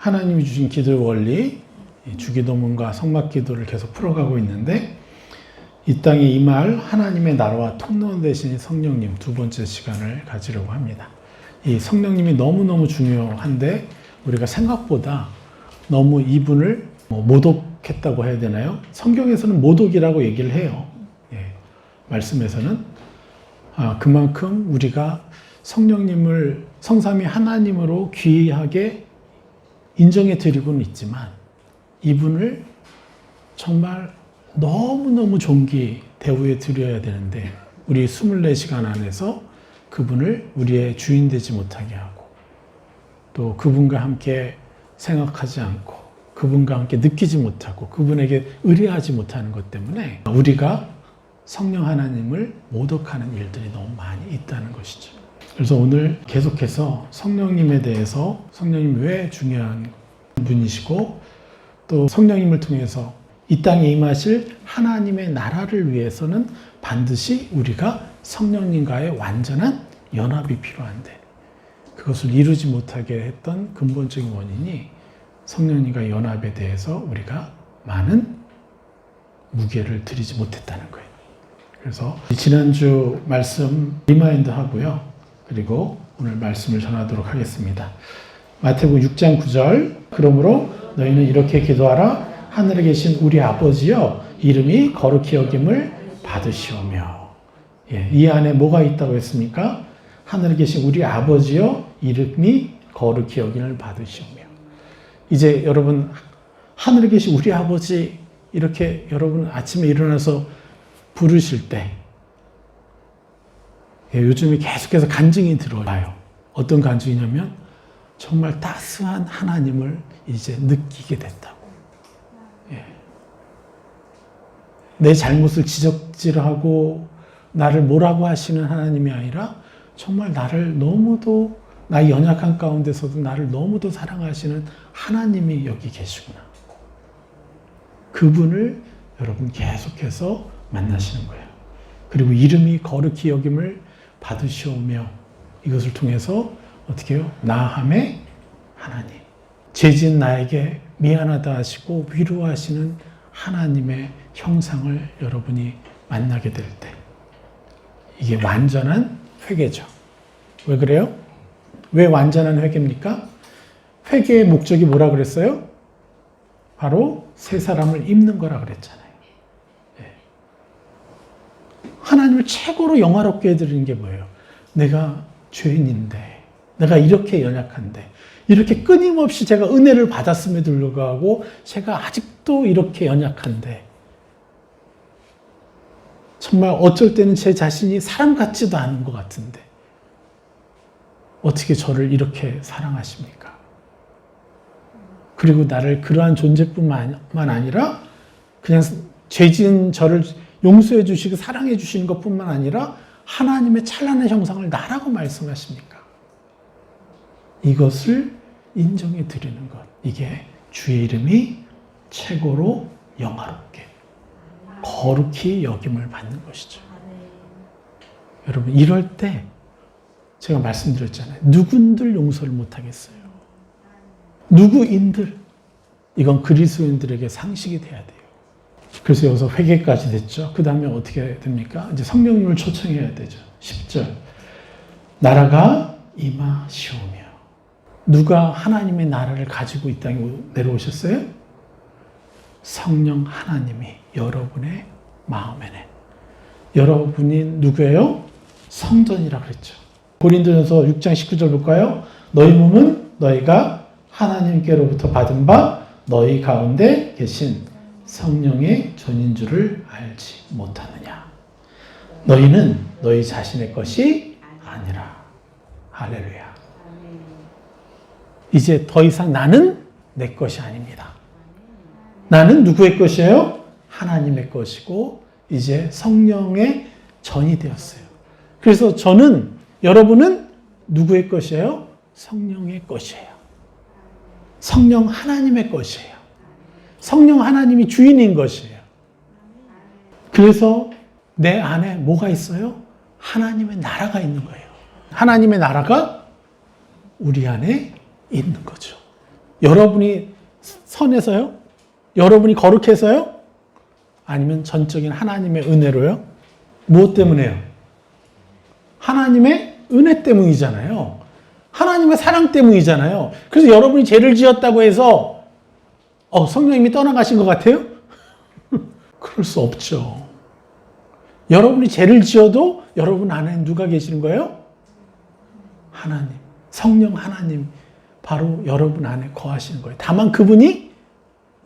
하나님이 주신 기도의 원리, 주기도문과 성막기도를 계속 풀어가고 있는데 이 땅에 임할 하나님의 나라와 통로원 되신 성령님 두 번째 시간을 가지려고 합니다. 이 성령님이 너무너무 중요한데 우리가 생각보다 너무 이분을 모독했다고 해야 되나요? 성경에서는 모독이라고 얘기를 해요. 말씀에서는 그만큼 우리가 성령님을 성삼위 하나님으로 귀하게 인정해 드리고는 있지만 이분을 정말 너무너무 존귀 대우해 드려야 되는데 우리 24시간 안에서 그분을 우리의 주인 되지 못하게 하고 또 그분과 함께 생각하지 않고 그분과 함께 느끼지 못하고 그분에게 의뢰하지 못하는 것 때문에 우리가 성령 하나님을 모독하는 일들이 너무 많이 있다는 것이죠. 그래서 오늘 계속해서 성령님에 대해서 성령님 왜 중요한 분이시고 또 성령님을 통해서 이 땅에 임하실 하나님의 나라를 위해서는 반드시 우리가 성령님과의 완전한 연합이 필요한데 그것을 이루지 못하게 했던 근본적인 원인이 성령님과의 연합에 대해서 우리가 많은 무게를 드리지 못했다는 거예요. 그래서 지난주 말씀 리마인드 하고요. 그리고 오늘 말씀을 전하도록 하겠습니다. 마태복음 6장 9절 그러므로 너희는 이렇게 기도하라. 하늘에 계신 우리 아버지여 이름이 거룩히 여김을 받으시오며. 이 안에 뭐가 있다고 했습니까? 하늘에 계신 우리 아버지여 이름이 거룩히 여김을 받으시오며. 이제 여러분 하늘에 계신 우리 아버지 이렇게 여러분 아침에 일어나서 부르실 때 요즘에 계속해서 간증이 들어와요. 어떤 간증이냐면 정말 따스한 하나님을 이제 느끼게 됐다고. 내 잘못을 지적질하고 나를 뭐라고 하시는 하나님이 아니라 정말 나를 너무도 나의 연약한 가운데서도 나를 너무도 사랑하시는 하나님이 여기 계시구나. 그분을 여러분 계속해서 만나시는 거예요. 그리고 이름이 거룩히 여김을 받으시오며 이것을 통해서 어떻게 해요? 나함의 하나님. 죄진 나에게 미안하다 하시고 위로하시는 하나님의 형상을 여러분이 만나게 될 때 이게 완전한 회개죠. 왜 그래요? 왜 완전한 회개입니까? 회개의 목적이 뭐라 그랬어요? 바로 새 사람을 입는 거라 그랬잖아요. 하나님을 최고로 영화롭게 해드리는 게 뭐예요? 내가 죄인인데, 내가 이렇게 연약한데, 이렇게 끊임없이 제가 은혜를 받았음에도 불구하고 제가 아직도 이렇게 연약한데 정말 어쩔 때는 제 자신이 사람 같지도 않은 것 같은데 어떻게 저를 이렇게 사랑하십니까? 그리고 나를 그러한 존재뿐만 아니라 그냥 죄진 저를 용서해 주시고 사랑해 주시는 것뿐만 아니라 하나님의 찬란한 형상을 나라고 말씀하십니까? 이것을 인정해 드리는 것. 이게 주의 이름이 최고로 영화롭게 거룩히 여김을 받는 것이죠. 여러분 이럴 때 제가 말씀드렸잖아요. 누군들 용서를 못하겠어요. 누구인들. 이건 그리스도인들에게 상식이 돼야 돼요. 그래서 여기서 회개까지 됐죠. 그 다음에 어떻게 됩니까? 이제 성령님을 초청해야 되죠. 10절. 나라가 임하시오며. 누가 하나님의 나라를 가지고 이 땅에 내려오셨어요? 성령 하나님이 여러분의 마음에는. 여러분이 누구예요? 성전이라고 그랬죠. 고린도전서 6장 19절 볼까요? 너희 몸은 너희가 하나님께로부터 받은 바 너희 가운데 계신 성령의 전인 줄을 알지 못하느냐. 너희는 너희 자신의 것이 아니라. 할렐루야. 이제 더 이상 나는 내 것이 아닙니다. 나는 누구의 것이에요? 하나님의 것이고 이제 성령의 전이 되었어요. 그래서 저는 여러분은 누구의 것이에요? 성령의 것이에요. 성령 하나님의 것이에요. 성령 하나님이 주인인 것이에요. 그래서 내 안에 뭐가 있어요? 하나님의 나라가 있는 거예요. 하나님의 나라가 우리 안에 있는 거죠. 여러분이 선해서요? 여러분이 거룩해서요? 아니면 전적인 하나님의 은혜로요? 무엇 때문에요? 하나님의 은혜 때문이잖아요. 하나님의 사랑 때문이잖아요. 그래서 여러분이 죄를 지었다고 해서 성령님이 떠나가신 것 같아요? 그럴 수 없죠. 여러분이 죄를 지어도 여러분 안에 누가 계시는 거예요? 하나님, 성령 하나님, 바로 여러분 안에 거하시는 거예요. 다만 그분이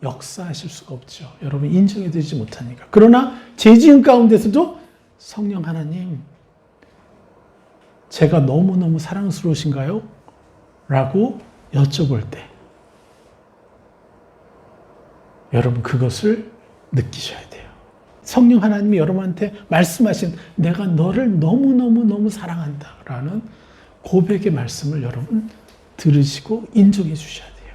역사하실 수가 없죠. 여러분 인정해 드리지 못하니까. 그러나 죄 지은 가운데서도 성령 하나님, 제가 너무너무 사랑스러우신가요? 라고 여쭤볼 때 여러분 그것을 느끼셔야 돼요. 성령 하나님이 여러분한테 말씀하신 내가 너를 너무너무 사랑한다 라는 고백의 말씀을 여러분 들으시고 인정해 주셔야 돼요.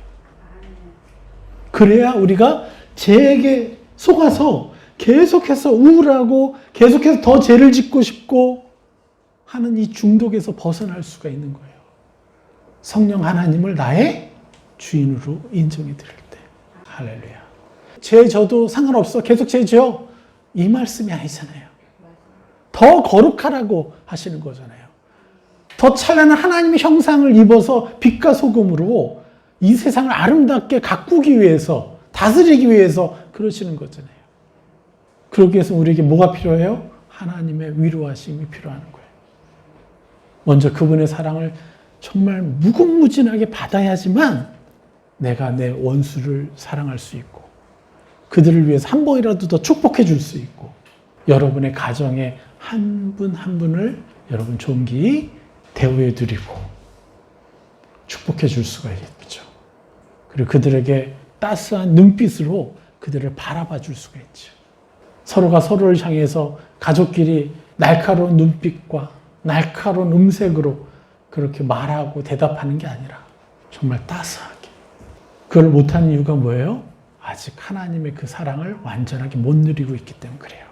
그래야 우리가 죄에게 속아서 계속해서 우울하고 계속해서 더 죄를 짓고 싶고 하는 이 중독에서 벗어날 수가 있는 거예요. 성령 하나님을 나의 주인으로 인정해 드릴 때. 할렐루야. 죄 져도 상관없어. 계속 죄 지어. 이 말씀이 아니잖아요. 더 거룩하라고 하시는 거잖아요. 더 찬란한 하나님의 형상을 입어서 빛과 소금으로 이 세상을 아름답게 가꾸기 위해서, 다스리기 위해서 그러시는 거잖아요. 그러기 위해서 우리에게 뭐가 필요해요? 하나님의 위로하심이 필요한 거예요. 먼저 그분의 사랑을 정말 무궁무진하게 받아야지만 내가 내 원수를 사랑할 수 있고 그들을 위해서 한 번이라도 더 축복해 줄 수 있고 여러분의 가정에 한 분 한 분을 여러분 존귀히 대우해 드리고 축복해 줄 수가 있겠죠. 그리고 그들에게 따스한 눈빛으로 그들을 바라봐 줄 수가 있죠. 서로가 서로를 향해서 가족끼리 날카로운 눈빛과 날카로운 음색으로 그렇게 말하고 대답하는 게 아니라 정말 따스하게. 그걸 못하는 이유가 뭐예요? 아직 하나님의 그 사랑을 완전하게 못 누리고 있기 때문에 그래요.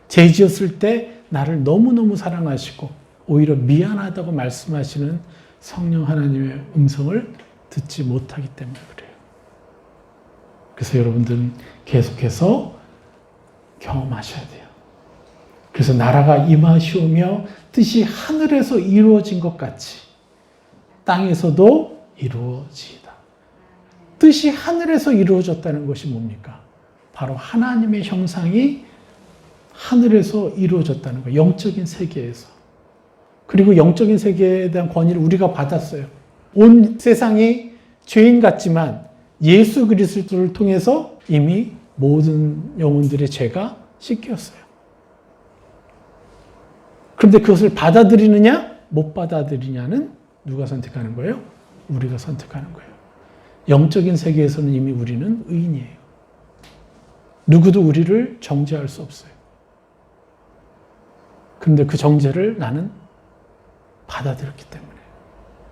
죄 지었을 때 나를 너무너무 사랑하시고 오히려 미안하다고 말씀하시는 성령 하나님의 음성을 듣지 못하기 때문에 그래요. 그래서 여러분들은 계속해서 경험하셔야 돼요. 그래서 나라가 임하시오며 뜻이 하늘에서 이루어진 것 같이 땅에서도 이루어지이다. 뜻이 하늘에서 이루어졌다는 것이 뭡니까? 바로 하나님의 형상이 하늘에서 이루어졌다는 거예요. 영적인 세계에서. 그리고 영적인 세계에 대한 권위를 우리가 받았어요. 온 세상이 죄인 같지만 예수 그리스도를 통해서 이미 모든 영혼들의 죄가 씻겼어요. 그런데 그것을 받아들이느냐 못 받아들이냐는 누가 선택하는 거예요? 우리가 선택하는 거예요. 영적인 세계에서는 이미 우리는 의인이에요. 누구도 우리를 정죄할 수 없어요. 그런데 그 정죄를 나는 받아들였기 때문에,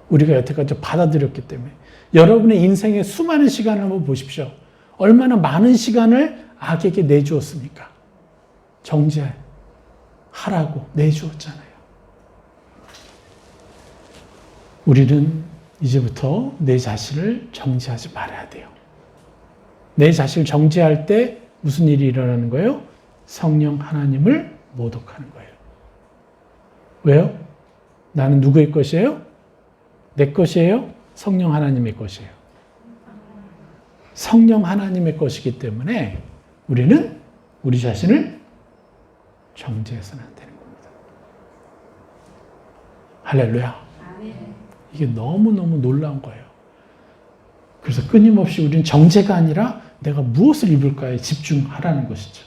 우리가 여태까지 받아들였기 때문에, 여러분의 인생의 수많은 시간을 한번 보십시오. 얼마나 많은 시간을 악에게 내주었습니까? 정죄하라고 내주었잖아요. 우리는 이제부터 내 자신을 정죄하지 말아야 돼요. 내 자신을 정죄할 때 무슨 일이 일어나는 거예요? 성령 하나님을 모독하는 거예요. 왜요? 나는 누구의 것이에요? 내 것이에요? 성령 하나님의 것이에요. 성령 하나님의 것이기 때문에 우리는 우리 자신을 정죄해서는 안 되는 겁니다. 할렐루야. 이게 너무너무 놀라운 거예요. 그래서 끊임없이 우리는 정죄가 아니라 내가 무엇을 입을까에 집중하라는 것이죠.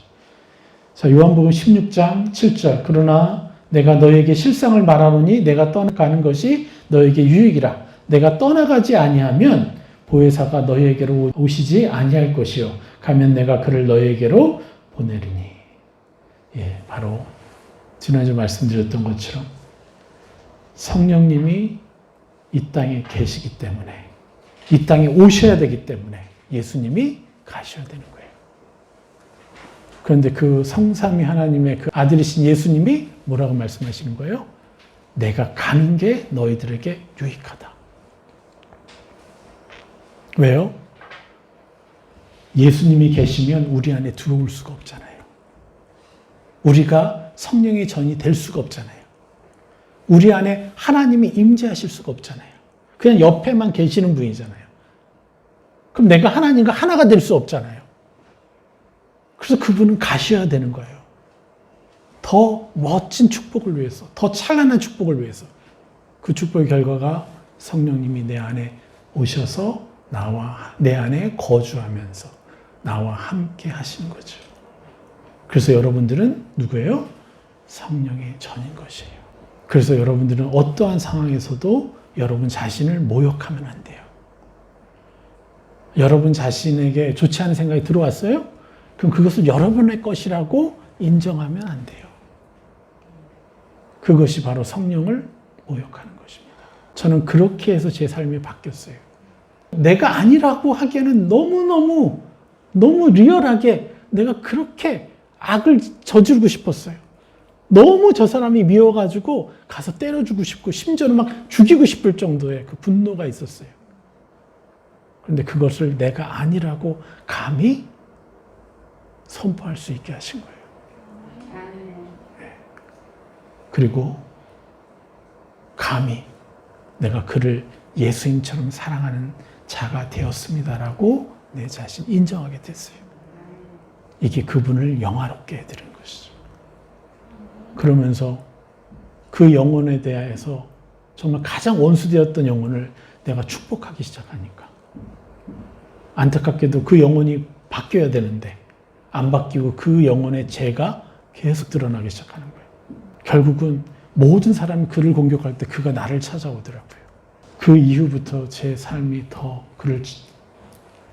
자, 요한복음 16장 7절. 그러나 내가 너에게 실상을 말하노니 내가 떠나가는 것이 너에게 유익이라. 내가 떠나가지 아니하면 보혜사가 너희에게로 오시지 아니할 것이요. 가면 내가 그를 너희에게로 보내리니. 예, 바로 지난주 말씀드렸던 것처럼 성령님이 이 땅에 계시기 때문에, 이 땅에 오셔야 되기 때문에 예수님이 가셔야 되는 거예요. 그런데 그 성삼위 하나님의 그 아들이신 예수님이 뭐라고 말씀하시는 거예요? 내가 가는 게 너희들에게 유익하다. 왜요? 예수님이 계시면 우리 안에 들어올 수가 없잖아요. 우리가 성령의 전이 될 수가 없잖아요. 우리 안에 하나님이 임재하실 수가 없잖아요. 그냥 옆에만 계시는 분이잖아요. 그럼 내가 하나님과 하나가 될 수 없잖아요. 그래서 그분은 가셔야 되는 거예요. 더 멋진 축복을 위해서, 더 찬란한 축복을 위해서. 그 축복의 결과가 성령님이 내 안에 오셔서 내 안에 거주하면서 나와 함께 하시는 거죠. 그래서 여러분들은 누구예요? 성령의 전인 것이에요. 그래서 여러분들은 어떠한 상황에서도 여러분 자신을 모욕하면 안 돼요. 여러분 자신에게 좋지 않은 생각이 들어왔어요? 그럼 그것을 여러분의 것이라고 인정하면 안 돼요. 그것이 바로 성령을 모욕하는 것입니다. 저는 그렇게 해서 제 삶이 바뀌었어요. 내가 아니라고 하기에는 너무 리얼하게 내가 그렇게 악을 저지르고 싶었어요. 너무 저 사람이 미워가지고 가서 때려주고 싶고 심지어는 막 죽이고 싶을 정도의 그 분노가 있었어요. 그런데 그것을 내가 아니라고 감히 선포할 수 있게 하신 거예요. 네. 그리고 감히 내가 그를 예수님처럼 사랑하는 자가 되었습니다라고 내 자신 인정하게 됐어요. 이게 그분을 영화롭게 해드리는 것이죠. 그러면서 그 영혼에 대해서 정말 가장 원수되었던 영혼을 내가 축복하기 시작하니까 안타깝게도 그 영혼이 바뀌어야 되는데 안 바뀌고 그 영혼의 죄가 계속 드러나기 시작하는 거예요. 결국은 모든 사람이 그를 공격할 때 그가 나를 찾아오더라고요. 그 이후부터 제 삶이 더 그를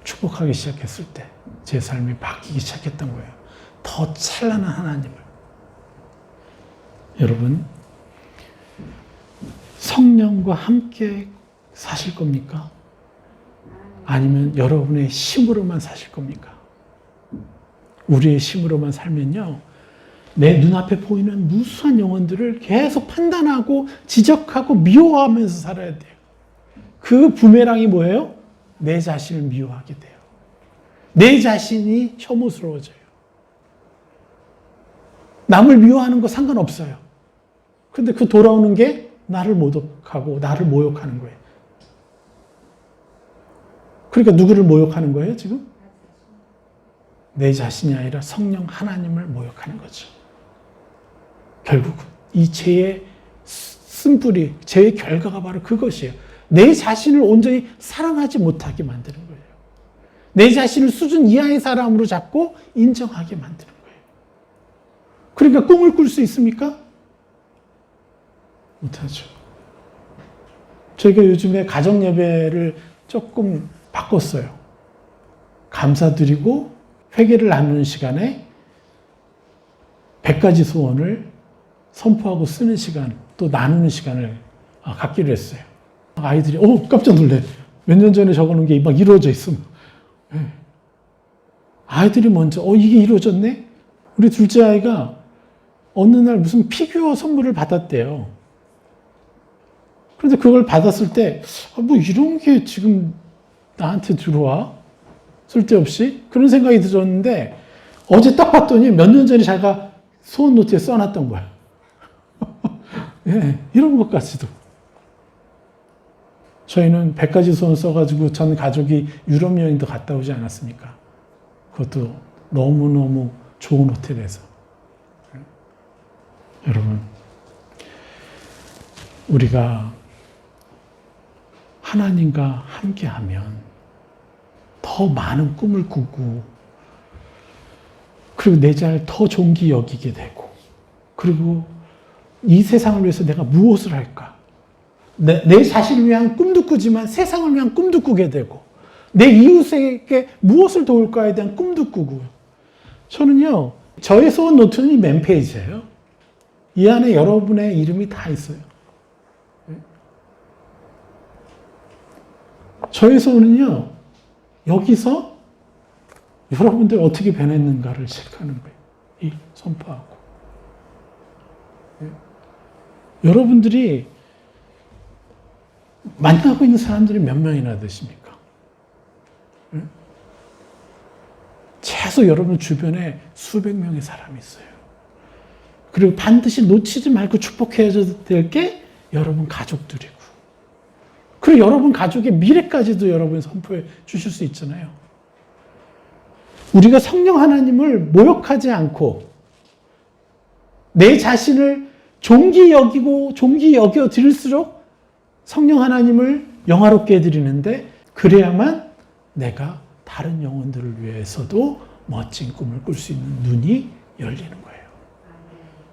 축복하기 시작했을 때 제 삶이 바뀌기 시작했던 거예요. 더 찬란한 하나님을. 여러분, 성령과 함께 사실 겁니까? 아니면 여러분의 힘으로만 사실 겁니까? 우리의 힘으로만 살면요, 내 눈앞에 보이는 무수한 영혼들을 계속 판단하고 지적하고 미워하면서 살아야 돼요. 그 부메랑이 뭐예요? 내 자신을 미워하게 돼요. 내 자신이 혐오스러워져요. 남을 미워하는 거 상관없어요. 근데 그 돌아오는 게 나를 모독하고 나를 모욕하는 거예요. 그러니까 누구를 모욕하는 거예요, 지금? 내 자신이 아니라 성령 하나님을 모욕하는 거죠. 결국은 이 죄의 쓴뿌리, 죄의 결과가 바로 그것이에요. 내 자신을 온전히 사랑하지 못하게 만드는 거예요. 내 자신을 수준 이하의 사람으로 잡고 인정하게 만드는 거예요. 그러니까 꿈을 꿀 수 있습니까? 못하죠. 저희가 요즘에 가정 예배를 조금 바꿨어요. 감사드리고 회개를 나누는 시간에 100가지 소원을 선포하고 쓰는 시간, 또 나누는 시간을 갖기로 했어요. 아이들이 깜짝 놀래. 몇 년 전에 적어놓은 게 막 이루어져 있어. 네. 아이들이 먼저 이게 이루어졌네? 우리 둘째 아이가 어느 날 무슨 피규어 선물을 받았대요. 그런데 그걸 받았을 때 뭐 이런 게 지금 나한테 들어와? 쓸데없이? 그런 생각이 들었는데 어제 딱 봤더니 몇 년 전에 자기가 소원 노트에 써놨던 거야. 예, 이런 것까지도. 저희는 100가지 소원 써가지고 전 가족이 유럽 여행도 갔다 오지 않았습니까? 그것도 너무너무 좋은 호텔에서. 여러분, 우리가 하나님과 함께하면 더 많은 꿈을 꾸고, 그리고 내 자를 더 존귀 여기게 되고, 그리고 이 세상을 위해서 내가 무엇을 할까? 내 자신을 위한 꿈도 꾸지만 세상을 위한 꿈도 꾸게 되고, 내 이웃에게 무엇을 도울까에 대한 꿈도 꾸고. 저는요, 저의 소원 노트는 이 맨 페이지예요. 이 안에 여러분의 이름이 다 있어요. 저의 소원은요, 여기서 여러분들 어떻게 변했는가를 체크하는 거예요. 선포하고. 여러분들이 만나고 있는 사람들이 몇 명이나 되십니까? 최소 여러분 주변에 수백 명의 사람이 있어요. 그리고 반드시 놓치지 말고 축복해야 될 게 여러분 가족들이고, 그리고 여러분 가족의 미래까지도 여러분이 선포해 주실 수 있잖아요. 우리가 성령 하나님을 모욕하지 않고 내 자신을 존귀 여겨 드릴수록 성령 하나님을 영화롭게 해드리는데, 그래야만 내가 다른 영혼들을 위해서도 멋진 꿈을 꿀 수 있는 눈이 열리는 거예요.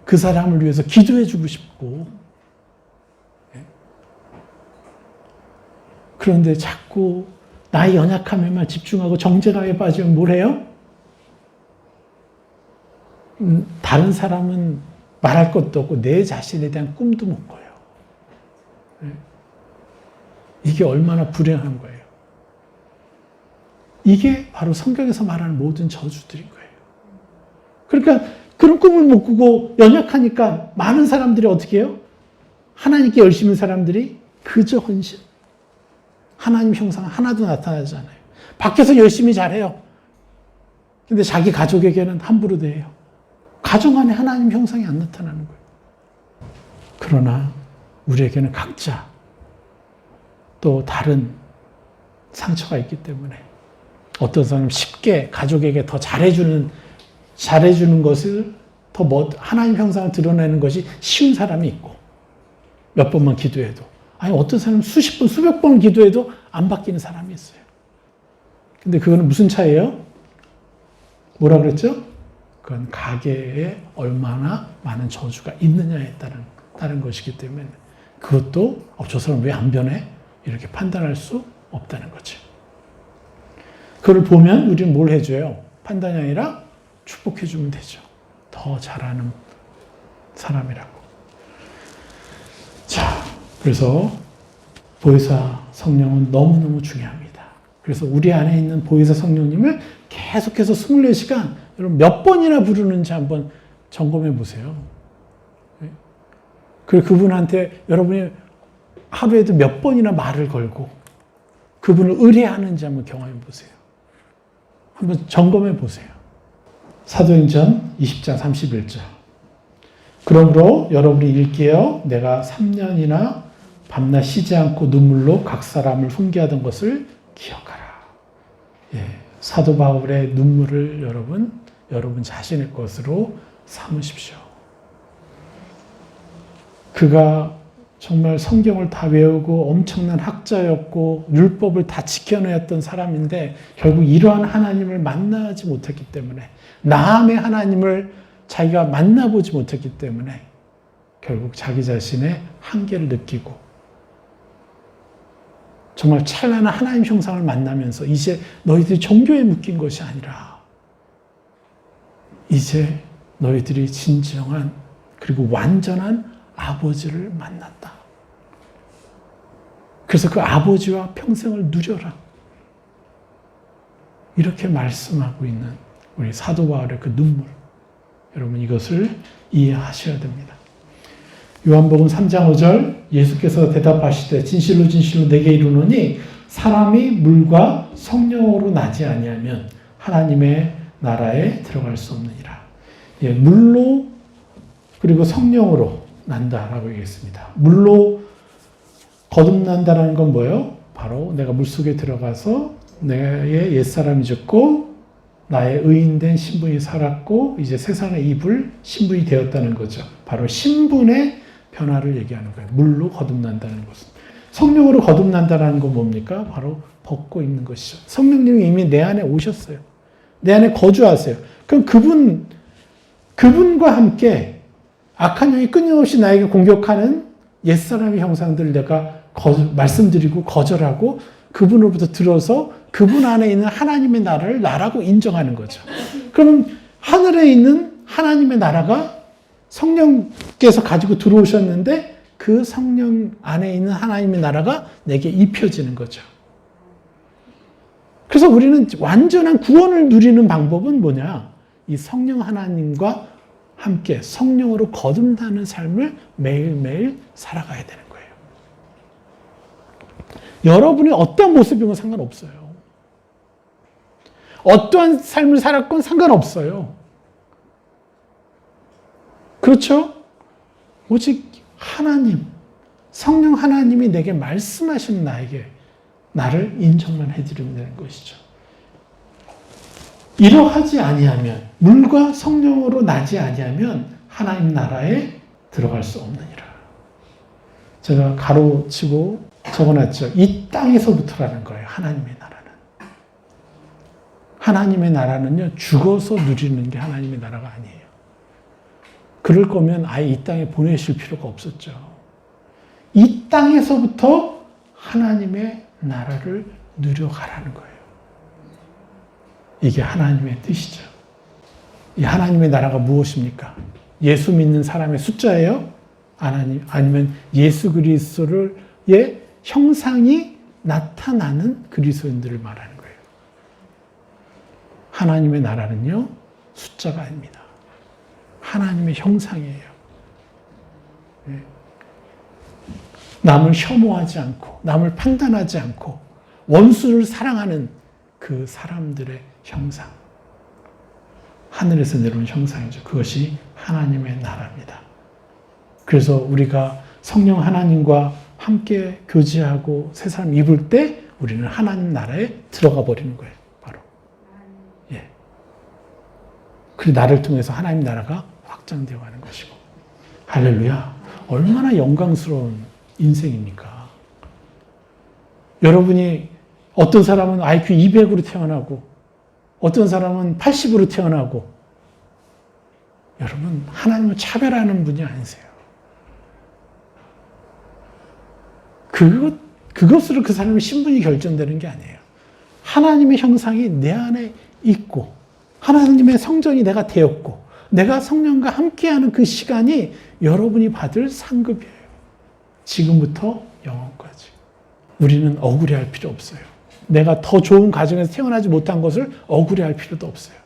그 사람을 위해서 기도해주고 싶고. 그런데 자꾸 나의 연약함에만 집중하고 정죄감에 빠지면 뭘 해요? 다른 사람은 말할 것도 없고 내 자신에 대한 꿈도 못 꿔요. 이게 얼마나 불행한 거예요. 이게 바로 성경에서 말하는 모든 저주들인 거예요. 그러니까 그런 꿈을 못 꾸고 연약하니까 많은 사람들이 어떻게 해요? 하나님께 열심인 사람들이 그저 헌신. 하나님 형상 하나도 나타나지 않아요. 밖에서 열심히 잘해요. 근데 자기 가족에게는 함부로 대해요. 가정 안에 하나님 형상이 안 나타나는 거예요. 그러나 우리에게는 각자 또 다른 상처가 있기 때문에 어떤 사람은 쉽게 가족에게 더 잘해주는 것을 더 하나님 형상을 드러내는 것이 쉬운 사람이 있고, 몇 번만 기도해도, 아니 어떤 사람은 수십 번, 수백 번 기도해도 안 바뀌는 사람이 있어요. 근데 그거는 무슨 차이예요? 뭐라 그랬죠? 그건 가계에 얼마나 많은 저주가 있느냐에 따른 것이기 때문에, 그것도 저 사람 왜 안 변해? 이렇게 판단할 수 없다는 거죠. 그걸 보면 우리는 뭘 해줘요? 판단이 아니라 축복해주면 되죠. 더 잘하는 사람이라고. 자, 그래서 보혜사 성령은 너무너무 중요합니다. 그래서 우리 안에 있는 보혜사 성령님을 계속해서 24시간 여러분 몇 번이나 부르는지 한번 점검해 보세요. 그리고 그분한테 여러분이 하루에도 몇 번이나 말을 걸고 그분을 의뢰하는지 한번 경험해 보세요. 한번 점검해 보세요. 사도행전 20장 31절. 그러므로 여러분이 읽게요. 내가 3년이나 밤낮 쉬지 않고 눈물로 각 사람을 훈계하던 것을 기억하라. 사도 바울의 눈물을 여러분 자신의 것으로 삼으십시오. 그가 정말 성경을 다 외우고 엄청난 학자였고 율법을 다 지켜내었던 사람인데 결국 이러한 하나님을 만나지 못했기 때문에, 나함의 하나님을 자기가 만나보지 못했기 때문에 결국 자기 자신의 한계를 느끼고 정말 찬란한 하나님 형상을 만나면서 이제 너희들이 종교에 묶인 것이 아니라 이제 너희들이 진정한 그리고 완전한 아버지를 만났다. 그래서 그 아버지와 평생을 누려라. 이렇게 말씀하고 있는 우리 사도 바울의 그 눈물. 여러분 이것을 이해하셔야 됩니다. 요한복음 3장 5절 예수께서 대답하시되 진실로 진실로 내게 이르노니 사람이 물과 성령으로 나지 아니하면 하나님의 나라에 들어갈 수 없느니라. 물로 그리고 성령으로 난다라고 얘기했습니다. 물로 거듭난다라는 건 뭐예요? 바로 내가 물속에 들어가서 나의 옛사람이 죽고 나의 의인된 신분이 살았고 이제 세상의 이불 신분이 되었다는 거죠. 바로 신분의 변화를 얘기하는 거예요. 물로 거듭난다는 것은. 성령으로 거듭난다는 건 뭡니까? 바로 벗고 있는 것이죠. 성령님이 이미 내 안에 오셨어요. 내 안에 거주하세요. 그럼 그분과 함께 악한 영이 끊임없이 나에게 공격하는 옛사람의 형상들을 내가 말씀드리고 거절하고 그분으로부터 들어서 그분 안에 있는 하나님의 나라를 나라고 인정하는 거죠. 그러면 하늘에 있는 하나님의 나라가 성령께서 가지고 들어오셨는데 그 성령 안에 있는 하나님의 나라가 내게 입혀지는 거죠. 그래서 우리는 완전한 구원을 누리는 방법은 뭐냐? 이 성령 하나님과 함께 성령으로 거듭나는 삶을 매일매일 살아가야 되는 거예요. 여러분이 어떤 모습이건 상관없어요. 어떠한 삶을 살았건 상관없어요. 그렇죠? 오직 하나님, 성령 하나님이 내게 말씀하시는 나를 인정만 해드리면 되는 것이죠. 이러하지 아니하면, 물과 성령으로 나지 아니하면 하나님 나라에 들어갈 수 없느니라. 제가 가로치고 적어놨죠. 이 땅에서부터라는 거예요. 하나님의 나라는. 하나님의 나라는요, 죽어서 누리는 게 하나님의 나라가 아니에요. 그럴 거면 아예 이 땅에 보내실 필요가 없었죠. 이 땅에서부터 하나님의 나라를 누려가라는 거예요. 이게 하나님의 뜻이죠. 이 하나님의 나라가 무엇입니까? 예수 믿는 사람의 숫자예요? 아니면 예수 그리스도의 형상이 나타나는 그리스도인들을 말하는 거예요. 하나님의 나라는요, 숫자가 아닙니다. 하나님의 형상이에요. 남을 혐오하지 않고, 남을 판단하지 않고, 원수를 사랑하는 그 사람들의 형상. 하늘에서 내려온 형상이죠. 그것이 하나님의 나라입니다. 그래서 우리가 성령 하나님과 함께 교제하고 새 사람 입을 때 우리는 하나님 나라에 들어가 버리는 거예요. 바로. 예. 그리고 나를 통해서 하나님 나라가 확장되어 가는 것이고. 할렐루야. 얼마나 영광스러운 인생입니까? 여러분이 어떤 사람은 IQ 200으로 태어나고 어떤 사람은 80으로 태어나고 여러분 하나님을 차별하는 분이 아니세요. 그것으로 그 사람의 신분이 결정되는 게 아니에요. 하나님의 형상이 내 안에 있고 하나님의 성전이 내가 되었고 내가 성령과 함께하는 그 시간이 여러분이 받을 상급이에요. 지금부터 영원까지. 우리는 억울해할 필요 없어요. 내가 더 좋은 가정에서 태어나지 못한 것을 억울해할 필요도 없어요.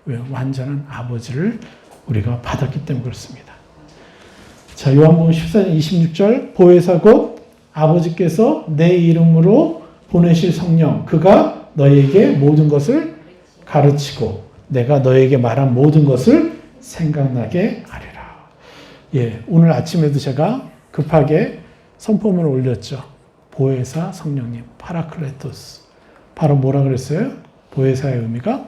왜요? 완전한 아버지를 우리가 받았기 때문에 그렇습니다. 자, 요한복음 14장 26절 보혜사 곧 아버지께서 내 이름으로 보내실 성령 그가 너에게 모든 것을 가르치고 내가 너에게 말한 모든 것을 생각나게 하리라. 예, 오늘 아침에도 제가 급하게 선포문을 올렸죠. 보혜사 성령님, 파라클레토스. 바로 뭐라 그랬어요? 보혜사의 의미가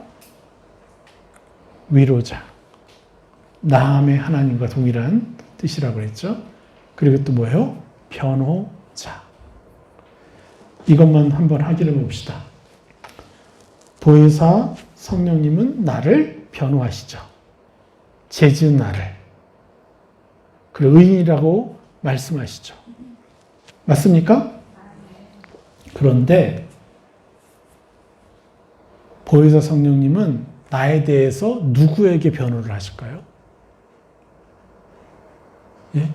위로자, 나함의 하나님과 동일한 뜻이라고 그랬죠. 그리고 또 뭐예요? 변호자. 이것만 한번 확인해 봅시다. 보혜사 성령님은 나를 변호하시죠. 죄 지은 나를. 그리고 의인이라고 말씀하시죠. 맞습니까? 그런데 보혜사 성령님은 나에 대해서 누구에게 변호를 하실까요? 예?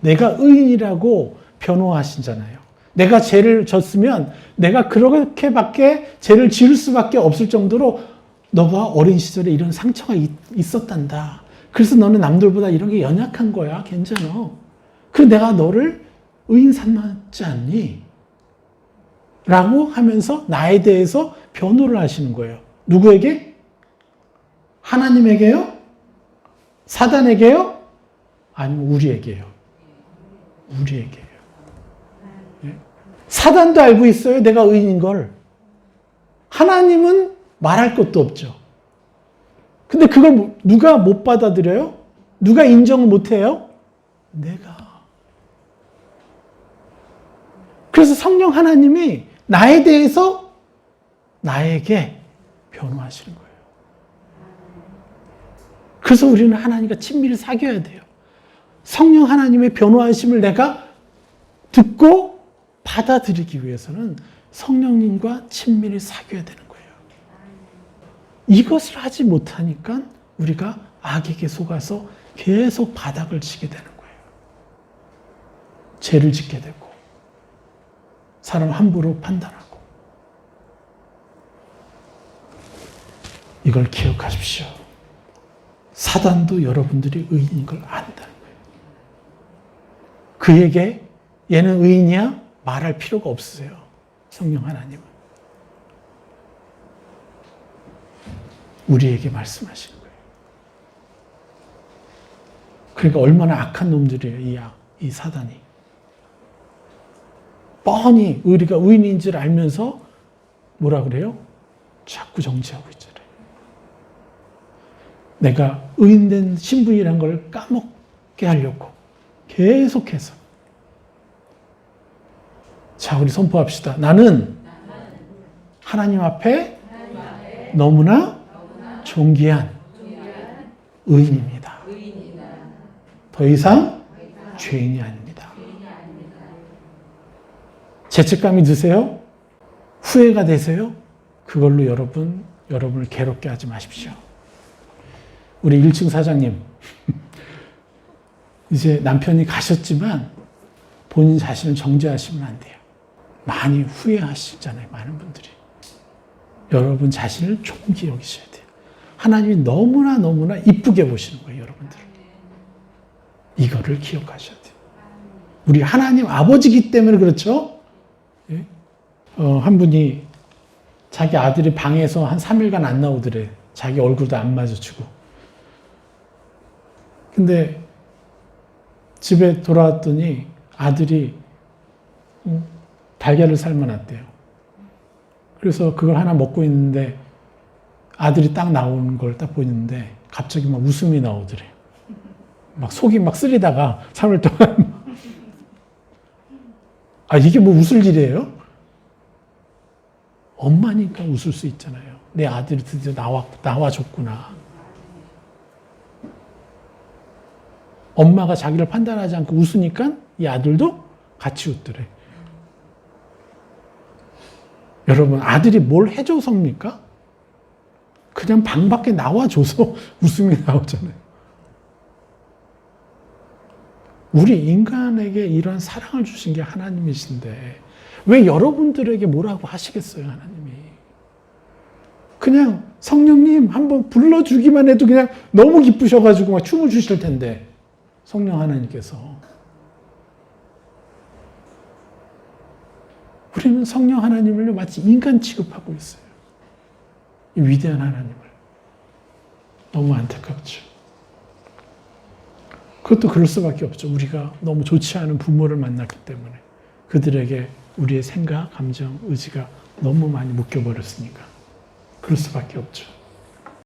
내가 의인이라고 변호하시잖아요. 내가 죄를 졌으면 내가 그렇게밖에 죄를 지을 수밖에 없을 정도로 너가 어린 시절에 이런 상처가 있었단다. 그래서 너는 남들보다 이런 게 연약한 거야. 괜찮아. 그래서 내가 너를 의인 삼았지 않니? 라고 하면서 나에 대해서 변호를 하시는 거예요. 누구에게? 하나님에게요? 사단에게요? 아니면 우리에게요? 우리에게요. 예? 사단도 알고 있어요. 내가 의인인 걸. 하나님은 말할 것도 없죠. 근데 그걸 누가 못 받아들여요? 누가 인정을 못 해요? 내가. 그래서 성령 하나님이 나에 대해서 나에게 변호하시는 거예요. 그래서 우리는 하나님과 친밀히 사귀어야 돼요. 성령 하나님의 변호하심을 내가 듣고 받아들이기 위해서는 성령님과 친밀히 사귀어야 되는 거예요. 이것을 하지 못하니까 우리가 악에게 속아서 계속 바닥을 치게 되는 거예요. 죄를 짓게 되고 사람 함부로 판단하고. 이걸 기억하십시오. 사단도 여러분들이 의인인 걸 안다는 거예요. 그에게 얘는 의인이야? 말할 필요가 없으세요. 성령 하나님은. 우리에게 말씀하시는 거예요. 그러니까 얼마나 악한 놈들이에요, 이 사단이. 뻔히 우리가 의인인 줄 알면서 뭐라 그래요? 자꾸 정죄하고 있잖아요. 내가 의인된 신분이란 걸 까먹게 하려고 계속해서. 자, 우리 선포합시다. 나는 하나님 앞에 너무나 존귀한 의인입니다. 더 이상 죄인이 아닙니다. 죄책감이 드세요? 후회가 되세요? 그걸로 여러분을 괴롭게 하지 마십시오. 우리 1층 사장님, 이제 남편이 가셨지만 본인 자신을 정죄하시면 안 돼요. 많이 후회하시잖아요, 많은 분들이. 여러분 자신을 존귀 여기셔야 돼요. 하나님이 너무나 이쁘게 보시는 거예요, 여러분들. 이거를 기억하셔야 돼요. 우리 하나님 아버지기 때문에 그렇죠? 예? 한 분이 자기 아들이 방에서 한 3일간 안 나오더래. 자기 얼굴도 안 마주치고. 근데 집에 돌아왔더니 아들이 달걀을 삶아놨대요. 그래서 그걸 하나 먹고 있는데 아들이 딱 나오는 걸 딱 보는데 갑자기 막 웃음이 나오더래요. 막 속이 막 쓰리다가 3일 동안. 아, 이게 뭐 웃을 일이에요? 엄마니까 웃을 수 있잖아요. 내 아들이 드디어 나와줬구나. 엄마가 자기를 판단하지 않고 웃으니까 이 아들도 같이 웃더래. 여러분, 아들이 뭘 해줘서입니까? 그냥 방 밖에 나와줘서 웃음이 나오잖아요. 우리 인간에게 이런 사랑을 주신 게 하나님이신데 왜 여러분들에게 뭐라고 하시겠어요, 하나님이? 그냥 성령님 한번 불러주기만 해도 그냥 너무 기쁘셔가지고 막 춤을 추실 텐데, 성령 하나님께서. 우리는 성령 하나님을 마치 인간 취급하고 있어요. 이 위대한 하나님을. 너무 안타깝죠. 그것도 그럴 수밖에 없죠. 우리가 너무 좋지 않은 부모를 만났기 때문에 그들에게 우리의 생각, 감정, 의지가 너무 많이 묶여버렸으니까 그럴 수밖에 없죠.